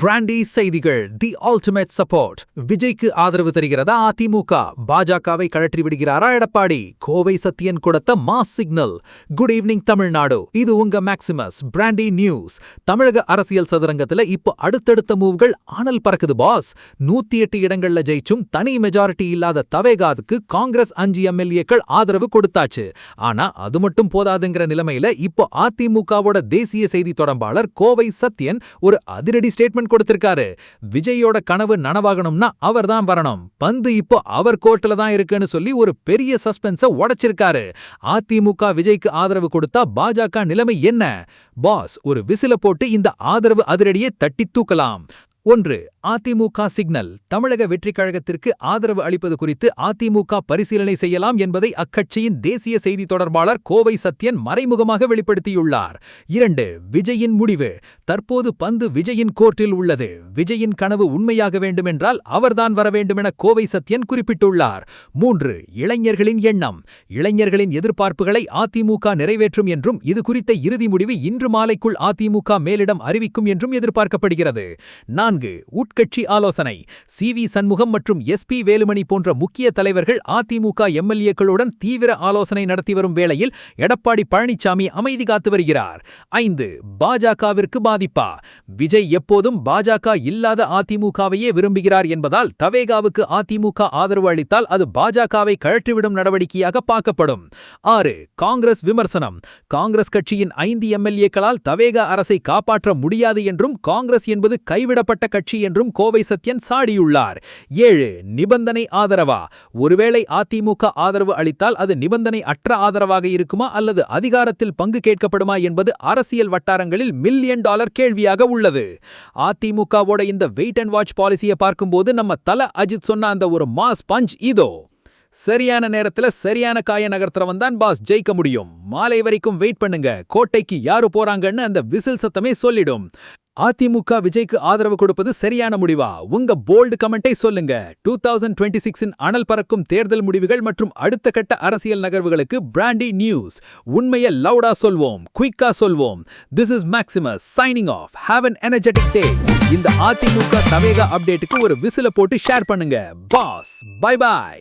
Brandy செய்திகள் the ultimate support. விஜய்க்கு ஆதரவு தருகிறதா அதிமுக? பாஜகவை கழற்றி விடுகிறாரா எடப்பாடி? கோவை சத்தியன் கொடுத்த mass signal. Good evening Tamil Nadu, இது உங்க மேக்சிமஸ் பிராண்டி நியூஸ். தமிழக அரசியல் சதுரங்கத்துல இப்போ அடுத்தடுத்த மூவ்கள் ஆனல் பறக்குது பாஸ். 108 இடங்கள்ல ஜெயிச்சும் தனி மெஜாரிட்டி இல்லாத தவேகாவுக்கு காங்கிரஸ் 5 எம்எல்ஏக்கள் ஆதரவு கொடுத்தாச்சு. ஆனா அது மட்டும் போதாதுங்கிற நிலைமையில இப்போ அதிமுகவோட தேசிய செய்தி தொடர்பாளர் கோவை சத்தியன் ஒரு அதிரடி ஸ்டேட்மெண்ட் கொடுத்திருக்காரு. விஜயோட கனவு நனவாகணும்னா அவர்தான் வரணும், பந்து இப்போ அவர் கோர்ட்ல தான் இருக்குன்னு சொல்லி ஒரு பெரிய சஸ்பென்ஸ உடைச்சிருக்காரு. அதிமுக விஜய்க்கு ஆதரவு கொடுத்தா பாஜக நிலைமை என்ன? பாஸ் ஒரு விசில போட்டு இந்த ஆதரவு அதிரடியை தட்டி தூக்கலாம். 1. அதிமுக சிக்னல். தமிழக வெற்றிக் கழகத்திற்கு ஆதரவு அளிப்பது குறித்து அதிமுக பரிசீலனை செய்யலாம் என்பதை அக்கட்சியின் தேசிய செய்தி தொடர்பாளர் கோவை சத்தியன் மறைமுகமாக வெளிப்படுத்தியுள்ளார். 2. விஜயின் முடிவு. தற்போது பந்து விஜயின் கோர்ட்டில் உள்ளது. விஜயின் கனவு உண்மையாக வேண்டுமென்றால் அவர்தான் வர வேண்டுமென கோவை சத்தியன் குறிப்பிட்டுள்ளார். 3. இளைஞர்களின் எண்ணம். இளைஞர்களின் எதிர்பார்ப்புகளை அதிமுக நிறைவேற்றும் என்றும் இது குறித்த இறுதி முடிவு இன்று மாலைக்குள் அதிமுக மேலிடம் அறிவிக்கும் என்றும் எதிர்பார்க்கப்படுகிறது. 4. உட்கட்சி ஆலோசனை. சி.வி. சண்முகம் மற்றும் எஸ்.பி. வேலுமணி போன்ற முக்கிய தலைவர்கள் அதிமுக எம்எல்ஏக்களுடன் தீவிர ஆலோசனை நடத்தி வரும் வேளையில் எடப்பாடி பழனிசாமி அமைதி காத்து வருகிறார். 5. பாஜகவிற்கு பாதிப்பா. விஜய் எப்போதும் பாஜக இல்லாத அதிமுகவையே விரும்புகிறார் என்பதால் தவேகாவுக்கு அதிமுக ஆதரவு அளித்தால் அது பாஜகவை கழற்றிவிடும் நடவடிக்கையாக பார்க்கப்படும். 6. காங்கிரஸ் விமர்சனம். காங்கிரஸ் கட்சியின் 5 எம்எல்ஏக்களால் தவேகா அரசை காப்பாற்ற முடியாது என்றும் காங்கிரஸ் என்பது கைவிடப்பட்ட கட்சி என்றும் கோவை சத்தியன் சாடியுள்ளார். 7. நிபந்தனை ஆதரவா. ஒருவேளை அதிமுக ஆதரவு அளித்தால் அது நிபந்தனை அற்ற ஆதரவாக இருக்குமா அல்லது அதிகாரத்தில் பங்கு கேட்கப்படுமா என்பது அரசியல் வட்டாரங்களில் $1,000,000 கேள்வியாக உள்ளது. அதிமுகவோட இந்த வெயிட் அண்ட் வாட்ச் பாலிசியை பார்க்கும்போது நம்ம தல அஜித் சொன்ன அந்த ஒரு மாஸ் பஞ்ச் இதோ. சரியான நேரத்துல சரியான காய நகர்த்துறவன் தான் பாஸ் ஜெயிக்க முடியும். மாலை வரைக்கும் வெயிட் பண்ணுங்க, கோட்டைக்கு யாரு போறாங்கன்னு அந்த விசில் சத்தமே சொல்லிடும். அதிமுக விஜய்க்கு ஆதரவு கொடுப்பது சரியான முடிவா? உங்க போல்டு கமெண்டை சொல்லுங்க. 2026 அனல் பறக்கும் தேர்தல் முடிவுகள் மற்றும் அடுத்த கட்ட அரசியல் நகர்வுகளுக்கு பிராண்டி நியூஸ். உண்மையை லவுடா சொல்வோம், குயிக்கா சொல்வோம். This is Maximus signing off. Have an energetic day. இந்த அதிமுக தவேகா அப்டேட்டுக்கு ஒரு விசில போட்டு ஷேர் பண்ணுங்க. Boss bye by.